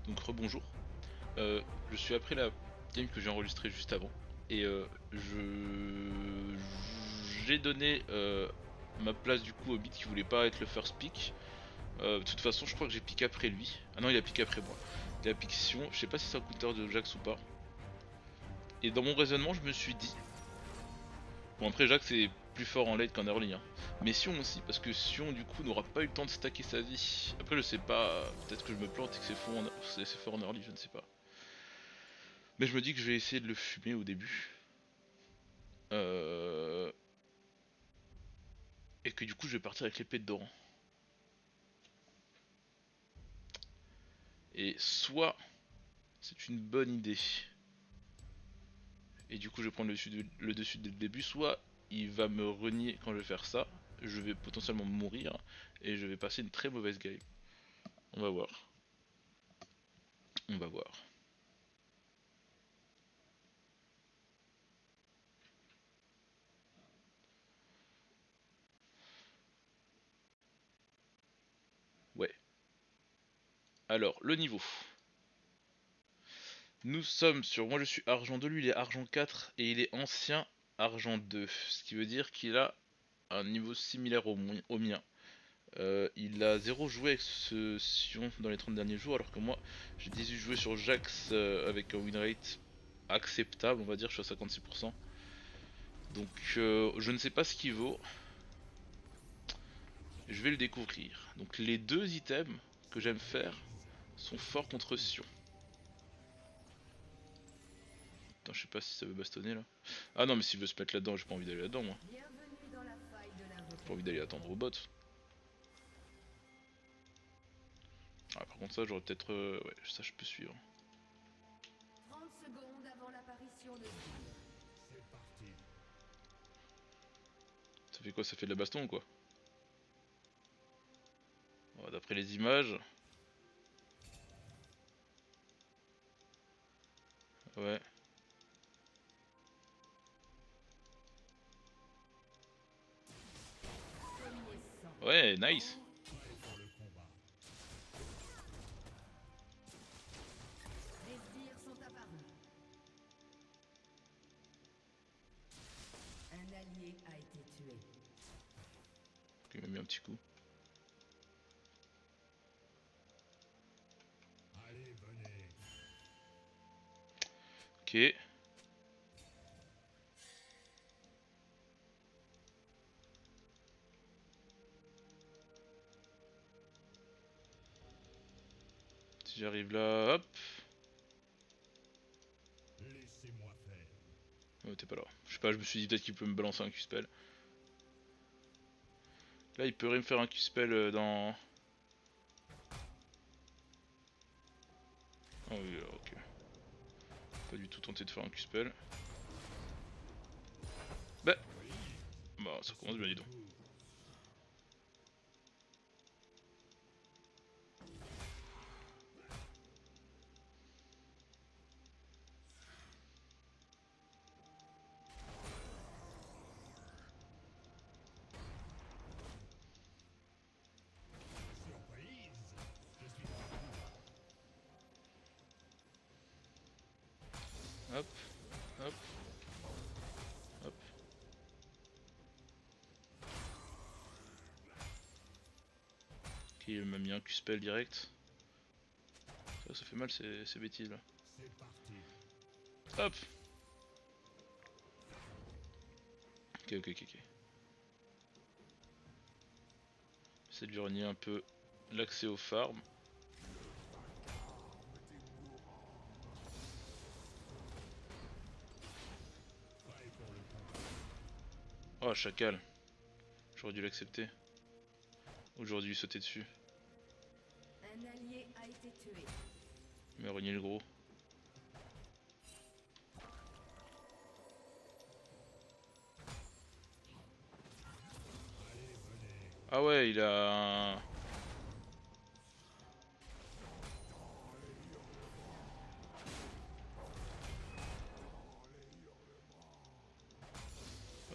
Donc rebonjour. Je suis après la game que j'ai enregistrée juste avant et j'ai donné ma place du coup au mid qui voulait pas être le first pick. De toute façon, je crois que j'ai pick après lui. Ah non, il a pick après moi. Il a pick Sion. Je sais pas si c'est un counter de Jax ou pas. Et dans mon raisonnement, je me suis dit, bon après Jax est plus fort en late qu'en early, hein. Mais Sion aussi, parce que Sion du coup n'aura pas eu le temps de stacker sa vie. Après je sais pas, peut-être que je me plante et que c'est fort en early, je ne sais pas. Mais je me dis que je vais essayer de le fumer au début. Euh... Et que du coup je vais partir avec l'épée de Doran. Et soit c'est une bonne idée, et du coup je vais prendre le dessus dès le début, soit il va me renier quand je vais faire ça, je vais potentiellement mourir, et je vais passer une très mauvaise game. On va voir. On va voir. Ouais. Alors, le niveau. Nous sommes sur... Moi je suis argent 2, lui il est argent 4, et il est ancien argent 2. Ce qui veut dire qu'il a un niveau similaire au mien. Il a 0 joué avec ce Sion dans les 30 derniers jours, alors que moi j'ai 18 joué sur Jax avec un win rate acceptable, on va dire, je suis à 56%. Donc je ne sais pas ce qu'il vaut, je vais le découvrir. Donc les deux items que j'aime faire sont forts contre Sion. Attends, je sais pas si ça veut bastonner là. Ah non, mais s'il veut se mettre là-dedans, j'ai pas envie d'aller là-dedans moi. J'ai pas envie d'aller attendre au bot. Ah, par contre, ça j'aurais peut-être. Ouais, ça je peux suivre. 30 secondes avant l'apparition de... Ça fait quoi? Ça fait de la baston ou quoi? Ouais, d'après les images. Ouais. Premier sang. Ouais, nice. Les sbires sont apparus. Un allié a été tué. Il m'a mis un petit coup. Ok. Si j'arrive là, hop. Oh, t'es pas là. Je sais pas, je me suis dit peut-être qu'il peut me balancer un Q-spell. Là, il pourrait me faire un Q-spell dans... Oh oui, ok. Pas du tout tenté de faire un Q-spell. Bah, ça commence bien, dis donc. Hop, hop, hop. Ok, il m'a mis un Q-spell direct. Ça fait mal ces bêtises là. Hop. Ok, ok, ok, ok. J'essaie de lui renier un peu l'accès aux farms. Oh, chacal. J'aurais dû l'accepter. Ou j'aurais dû lui sauter dessus. Un allié a été tué. Mais renier le gros. Ah ouais, il a...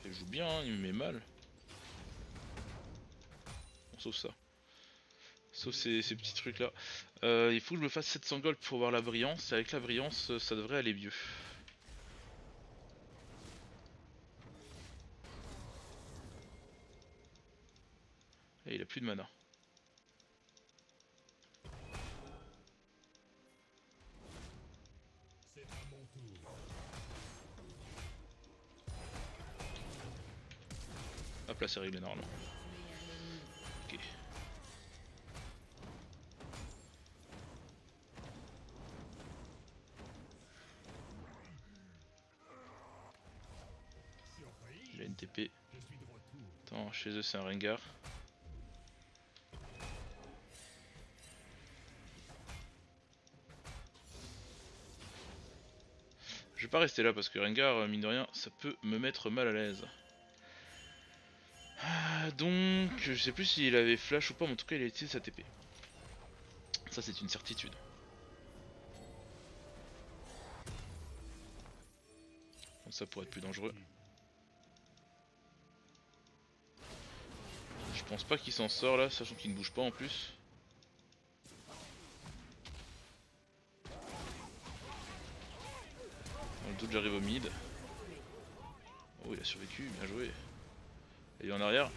Il joue bien, hein, il me met mal. Bon, sauf ça. Sauf ces petits trucs là. Il faut que je me fasse 700 gold pour avoir la brillance. Et avec la brillance, ça devrait aller mieux. Et il a plus de mana. Hop là, c'est réglé normalement. Ok. J'ai une TP. Attends, chez eux c'est un Rengar. Je vais pas rester là parce que Rengar, mine de rien, ça peut me mettre mal à l'aise. Donc, je sais plus s'il avait flash ou pas, mais en tout cas il a utilisé sa TP. Ça c'est une certitude. Donc ça pourrait être plus dangereux. Je pense pas qu'il s'en sort là, sachant qu'il ne bouge pas en plus. Dans le doute j'arrive au mid. Oh il a survécu, bien joué. Et il est en arrière.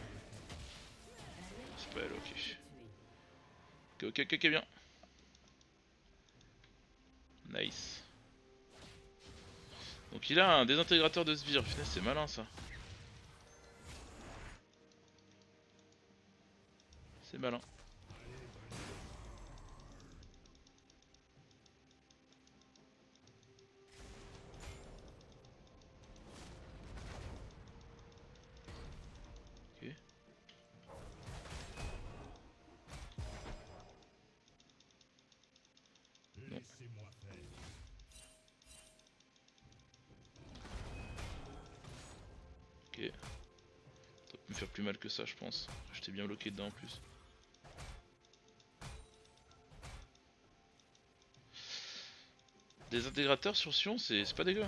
C'est pas elle, ok. Ok, bien. Nice. Donc il a un désintégrateur de sbire, putain c'est malin ça. C'est malin. Ok. Non. Ok. Ça peut me faire plus mal que ça je pense. J'étais bien bloqué dedans en plus. Des intégrateurs sur Sion c'est pas dégueu.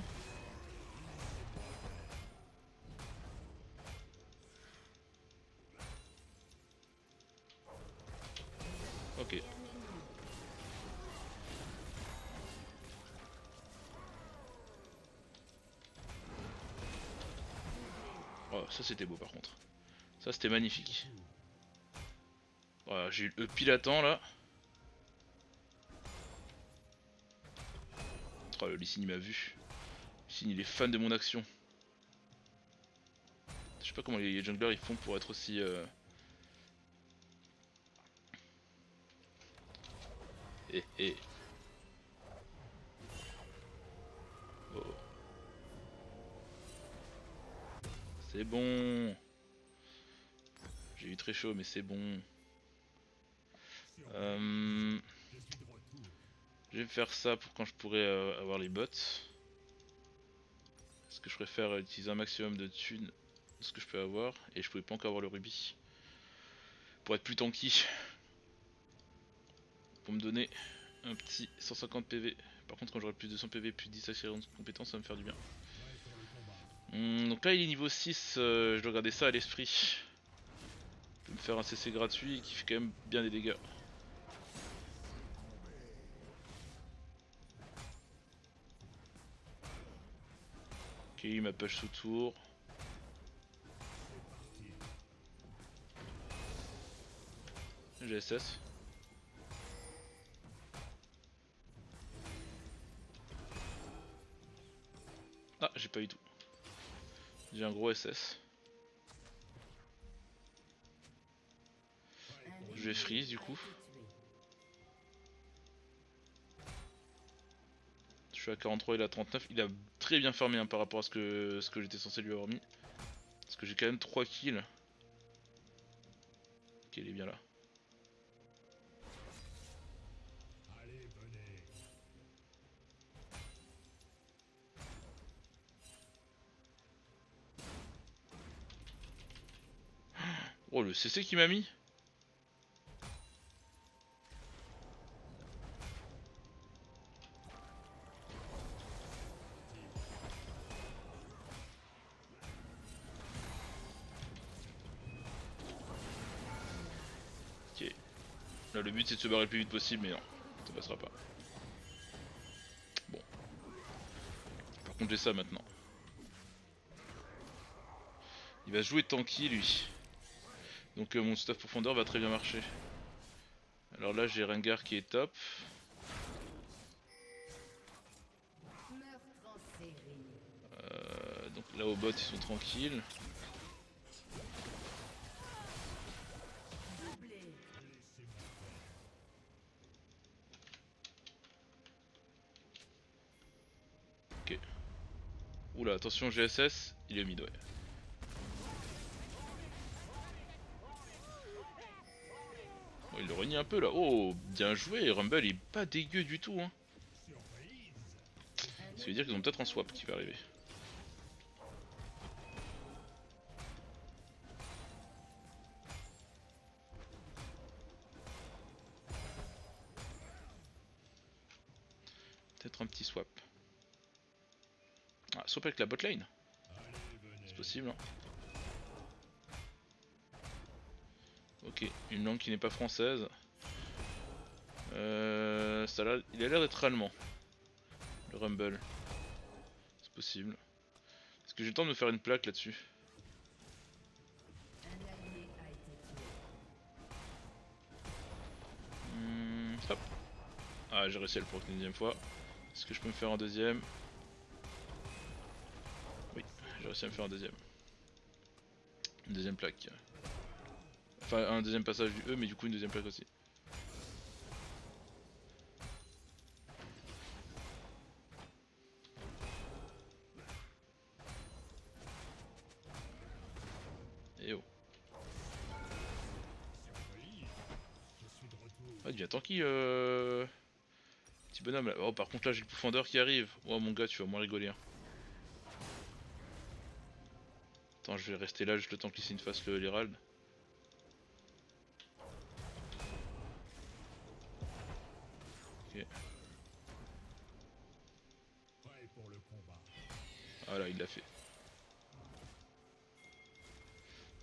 Ok. Oh ça c'était beau par contre. Ça c'était magnifique. Voilà, j'ai eu le pile à temps là. Oh le Lee Sin il m'a vu. Lee Sin il est fan de mon action. Je sais pas comment les junglers ils font pour être aussi... Eh. Oh. C'est bon. J'ai eu très chaud mais c'est bon. Je vais faire ça pour quand je pourrai avoir les bots. Parce que je préfère utiliser un maximum de thunes de ce que je peux avoir. Et je pouvais pas encore avoir le rubis. Pour être plus tanky. Pour me donner un petit 150 PV. Par contre quand j'aurai plus de 200 PV, plus de 10 accélérations de compétences, ça va me faire du bien. Donc là il est niveau 6, je dois garder ça à l'esprit. Je peux me faire un CC gratuit qui fait quand même bien des dégâts. Ok, il m'a push sous tour. J'ai SS. Ah, j'ai pas eu tout. J'ai un gros SS. Je vais freeze du coup. Je suis à 43, il a 39. Il a très bien farmé hein, par rapport à ce que j'étais censé lui avoir mis. Parce que j'ai quand même 3 kills. Ok, il est bien là. Oh, le CC qui m'a mis. Ok. Là le but c'est de se barrer le plus vite possible mais non, ça passera pas. Bon. Par contre j'ai ça maintenant. Il va se jouer tanky lui. Donc mon stuff profondeur va très bien marcher. Alors là j'ai Rengar qui est top. Meurtre en série. Donc là au bot ils sont tranquilles. Doublé. Ok. Oula attention GSS, il est mid ouais. Oh, il le renie un peu là. Oh bien joué, Rumble il est pas dégueu du tout hein. Ça veut dire qu'ils ont peut-être un swap qui va arriver. Peut-être un petit swap. Ah, swap avec la botlane. C'est possible hein. Ok, une langue qui n'est pas française. Ça là, il a l'air d'être allemand. Le Rumble. C'est possible. Est-ce que j'ai le temps de me faire une plaque là-dessus? Un allié a été tué. Hop. Ah j'ai réussi à le proc une deuxième fois. Est-ce que je peux me faire un deuxième? Oui, j'ai réussi à me faire un deuxième. Une deuxième plaque. Enfin un deuxième passage du E mais du coup une deuxième plaque aussi. Et oh. Ah il devient tanky petit bonhomme là. Oh par contre là j'ai le profondeur qui arrive. Oh mon gars tu vas moins rigoler hein. Attends je vais rester là juste le temps que Lysine fasse l'Herald. Ok. Ah là il l'a fait.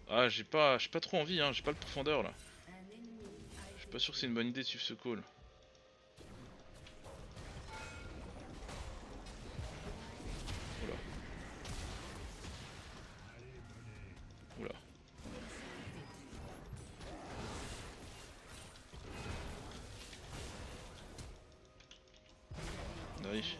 Ah j'ai pas trop envie hein, j'ai pas le profondeur là. Un ennemi a Je suis été pas sûr que tué. c'est une bonne idée de suivre ce call. Oula. Oula. Nice.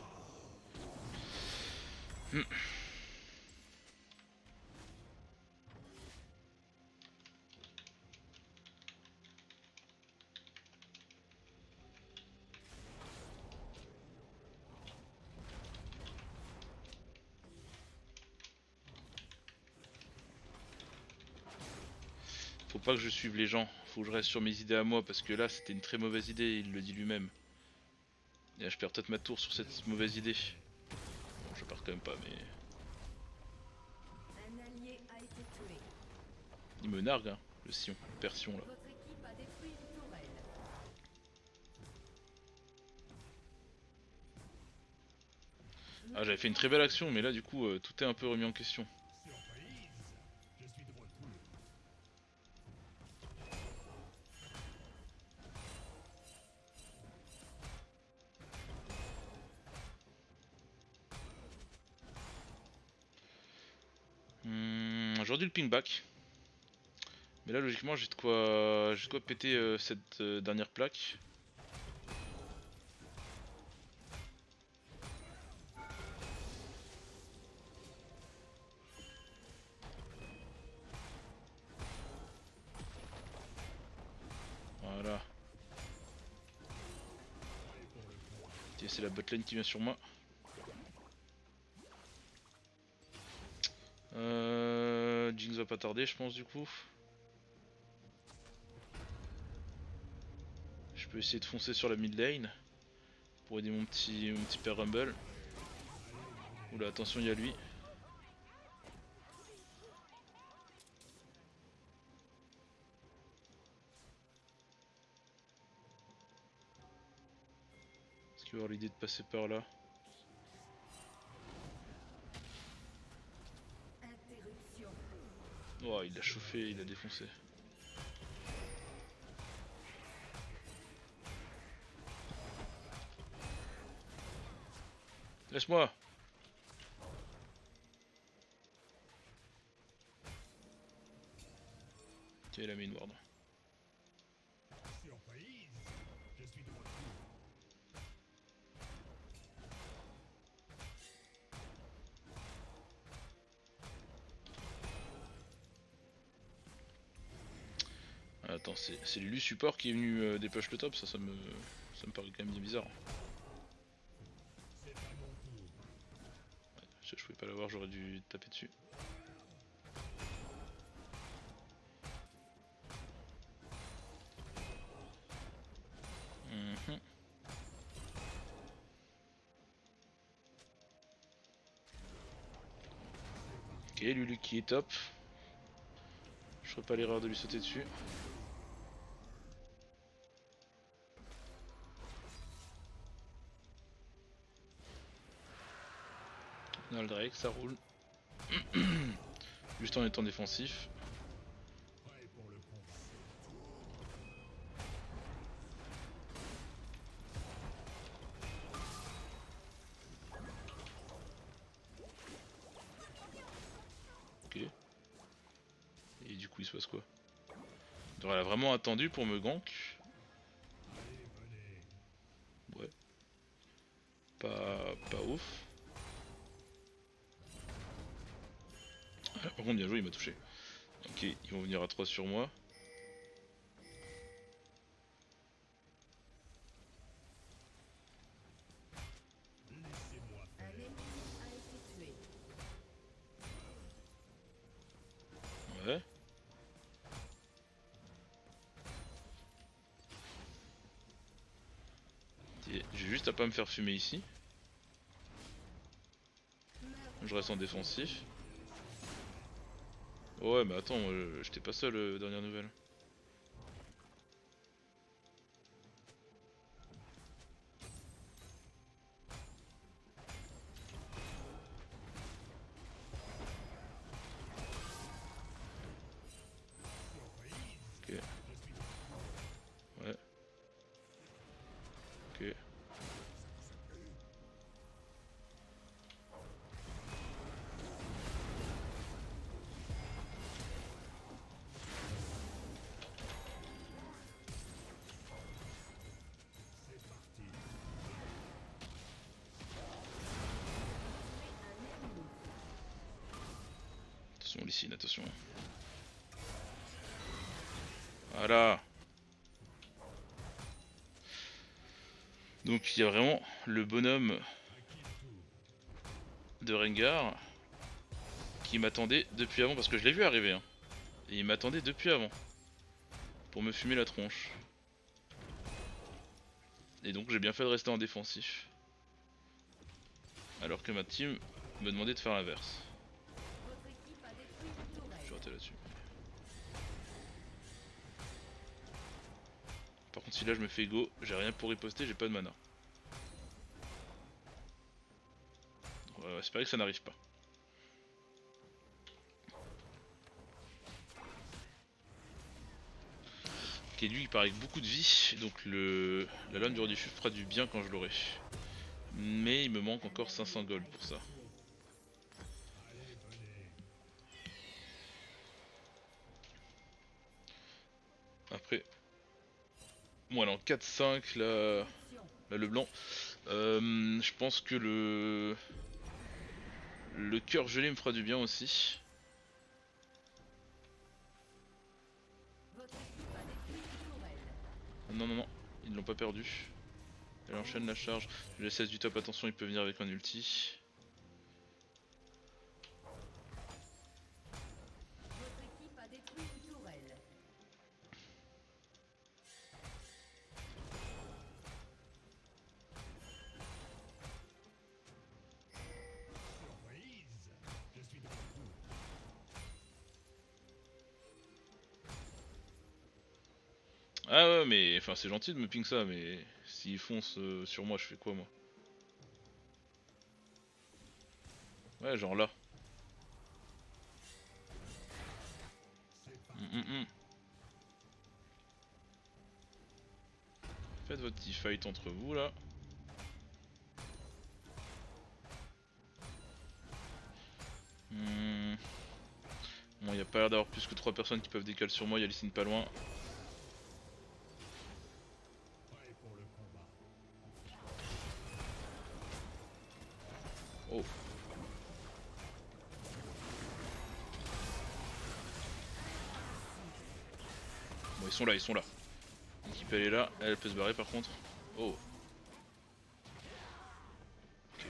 Faut pas que je suive les gens, faut que je reste sur mes idées à moi parce que là c'était une très mauvaise idée, il le dit lui-même. Et là je perds peut-être ma tour sur cette mauvaise idée. Bon je pars quand même pas mais... Un allié a été tué. Il me nargue hein, le Sion, le Persion là. Votre équipe a détruit une tourelle. Ah j'avais fait une très belle action mais là du coup tout est un peu remis en question. J'aurais dû le ping back. Mais là logiquement j'ai de quoi péter cette dernière plaque. Voilà. Ok, c'est la botlane qui vient sur moi. Jinx va pas tarder je pense du coup. Je peux essayer de foncer sur la mid lane pour aider mon petit père Rumble. Oula attention il y a lui. Est-ce qu'il va avoir l'idée de passer par là? Interruption. Oh il l'a chauffé, il l'a défoncé. Laisse-moi. Tiens la main ward. Attends, c'est l'élu support qui est venu dépush le top, ça me paraît quand même bien bizarre. Ouais, je pouvais pas l'avoir, j'aurais dû taper dessus. Ok, Lulu qui est top. Je ferai pas l'erreur de lui sauter dessus. On a le Drake, ça roule. Juste en étant défensif. Ok. Et du coup il se passe quoi? Elle a vraiment attendu pour me gank. Ouais. Pas ouf. Par contre bien joué, il m'a touché. Ok, ils vont venir à 3 sur moi. Un ennemi a été tué. Ouais. J'ai juste à pas me faire fumer ici. Je reste en défensif. Ouais mais attends, j'étais pas seul dernière nouvelle. Ok. Ouais. Ok. Attention Lysine, attention. Voilà. Donc il y a vraiment le bonhomme de Rengar qui m'attendait depuis avant, parce que je l'ai vu arriver hein. Et il m'attendait depuis avant pour me fumer la tronche. Et donc j'ai bien fait de rester en défensif. Alors que ma team me demandait de faire l'inverse. Votre équipe a détruit une Je suis tourelle. raté là-dessus. Par contre si là je me fais go, j'ai rien pour riposter, j'ai pas de mana. On va espérer que ça n'arrive pas. Ok, lui il part avec beaucoup de vie, donc la lame du roi du feu fera du bien quand je l'aurai. Mais il me manque encore 500 gold pour ça. Après, bon elle est en 4-5 là, là le blanc. Je pense que le cœur gelé me fera du bien aussi. Votre équipe a détruit une tourelle. Non non non, ils ne l'ont pas perdu. Elle enchaîne la charge. Le SS du top, attention, il peut venir avec un ulti. Votre équipe a détruit une tourelle. Ah ouais, mais enfin c'est gentil de me ping ça, mais s'ils foncent sur moi, je fais quoi moi? Ouais, genre là. Hum. Faites votre petit fight entre vous là. Hmm. Bon, y a pas l'air d'avoir plus que 3 personnes qui peuvent décaler sur moi, y a Lee pas loin. Oh. Bon, ils sont là, ils sont là. L'équipe elle est là, elle peut se barrer par contre. Oh. Ok,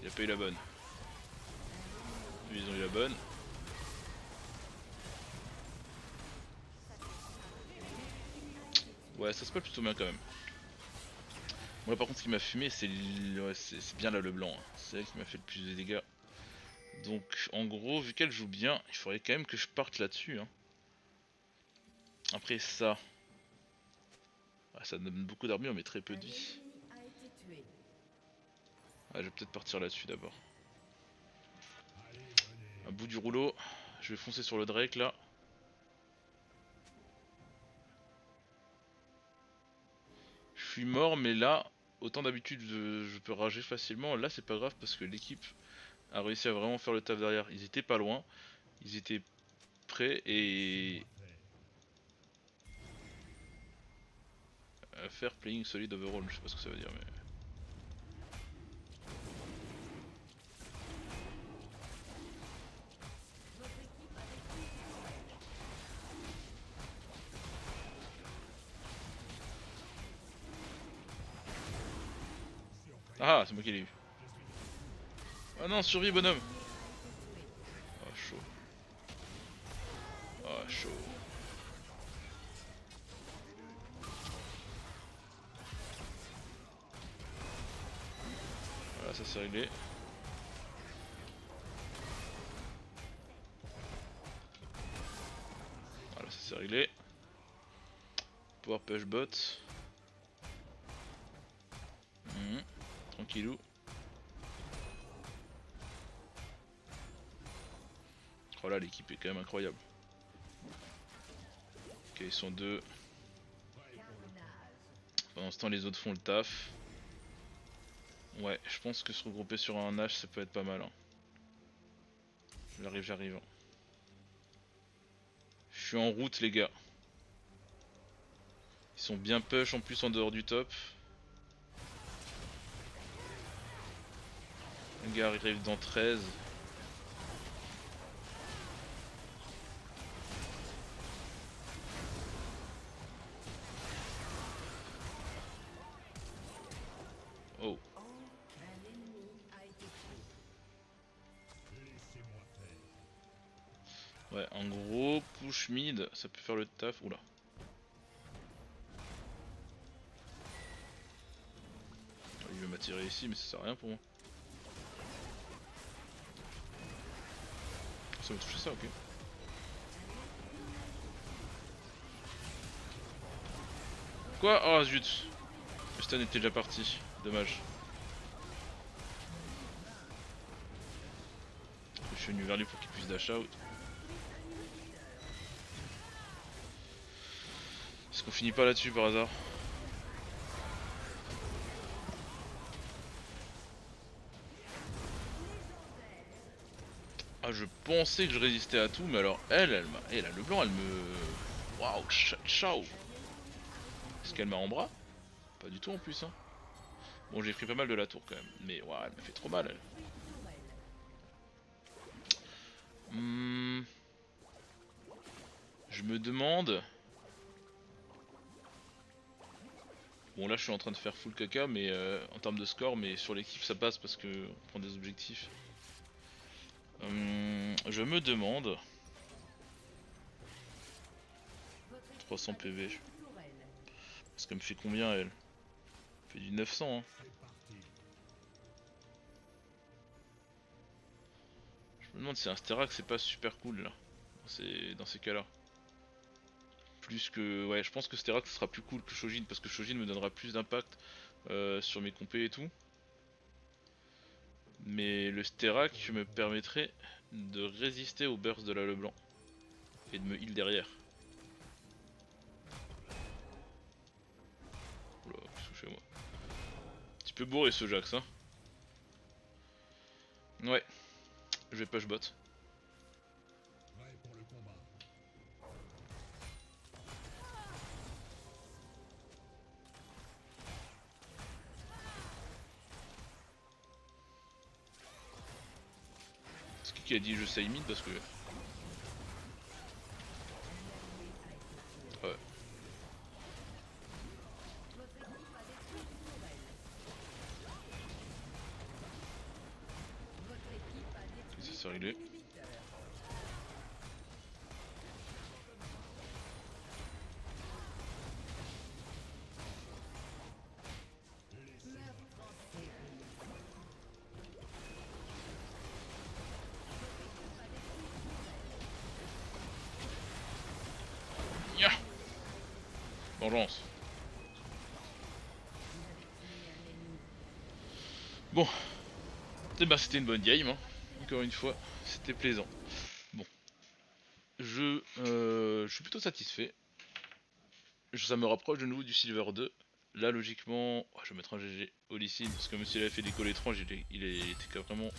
il a pas eu la bonne. Lui, ils ont eu la bonne. Ouais, ça se passe plutôt bien quand même. Moi par contre ce qui m'a fumé c'est ouais, c'est bien là le blanc, hein. C'est elle qui m'a fait le plus de dégâts. Donc en gros vu qu'elle joue bien, il faudrait quand même que je parte là-dessus, hein. Après ça, ah, ça donne beaucoup d'armure mais très peu de vie. Ah, je vais peut-être partir là-dessus d'abord. Un bout du rouleau, je vais foncer sur le Drake là. Je suis mort mais là, autant d'habitude je peux rager facilement, là c'est pas grave parce que l'équipe a réussi à vraiment faire le taf derrière. Ils étaient pas loin, ils étaient prêts et à faire playing solid overall, je sais pas ce que ça veut dire mais... Ah, c'est moi qui l'ai eu. Ah non, survie bonhomme. Ah chaud. Ah chaud. Voilà, ça c'est réglé. Voilà, ça c'est réglé. Power push bot. Tranquillou. Oh là, l'équipe est quand même incroyable. Ok, ils sont deux. Pendant ce temps, les autres font le taf. Ouais, je pense que se regrouper sur un H, ça peut être pas mal, hein. J'arrive, j'arrive, hein. Je suis en route, les gars. Ils sont bien push en plus en dehors du top. Le gars arrive dans 13. Oh. Ouais, en gros, push mid, ça peut faire le taf. Oula. Il veut m'attirer ici, mais ça sert à rien pour moi. Ça va toucher ça, ok. Quoi? Oh zut. Le stun était déjà parti. Dommage. Je suis venu vers lui pour qu'il puisse dash out. Est-ce qu'on finit pas là-dessus par hasard? Ah, je pensais que je résistais à tout, mais alors elle m'a... Elle a le blanc, elle me... Waouh, ciao. Est-ce qu'elle m'a en bras? Pas du tout en plus, hein. Bon, j'ai pris pas mal de la tour quand même, mais waouh, elle m'a fait trop mal, elle. Je me demande... Bon là je suis en train de faire full caca mais en termes de score, mais sur l'équipe ça passe parce que on prend des objectifs. Je me demande... 300 PV. Parce qu'elle me fait combien elle? Elle fait du 900 hein. Je me demande si un Sterak c'est pas super cool là. Dans ces cas là. Plus que... Ouais, je pense que Sterak sera plus cool que Shojin parce que Shojin me donnera plus d'impact sur mes compés et tout. Mais le Sterak me permettrait de résister au burst de la Leblanc et de me heal derrière. Oula, qu'est-ce que je fais moi? Un petit peu bourré ce Jax, hein. Ouais. Je vais push bot. C'est qui a dit je sais mid parce que... Ouais. Ça s'est réglé. Yeah. Vengeance. Bon. Et bah c'était une bonne game, hein. Encore une fois, c'était plaisant. Bon. Je suis plutôt satisfait. Ça me rapproche de nouveau du Silver 2. Là logiquement, je vais mettre un GG au Lee Sin parce que même s'il avait fait des calls étranges, il était vraiment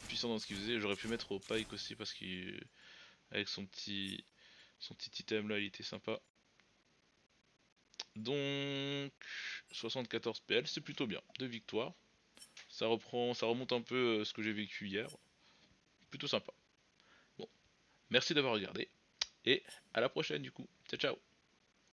puissant dans ce qu'il faisait. J'aurais pu mettre au Pike aussi parce qu'avec son petit item là il était sympa. Donc 74 PL, c'est plutôt bien. 2 victoires. Ça remonte un peu ce que j'ai vécu hier. Plutôt sympa. Bon, merci d'avoir regardé et à la prochaine du coup. Ciao ciao.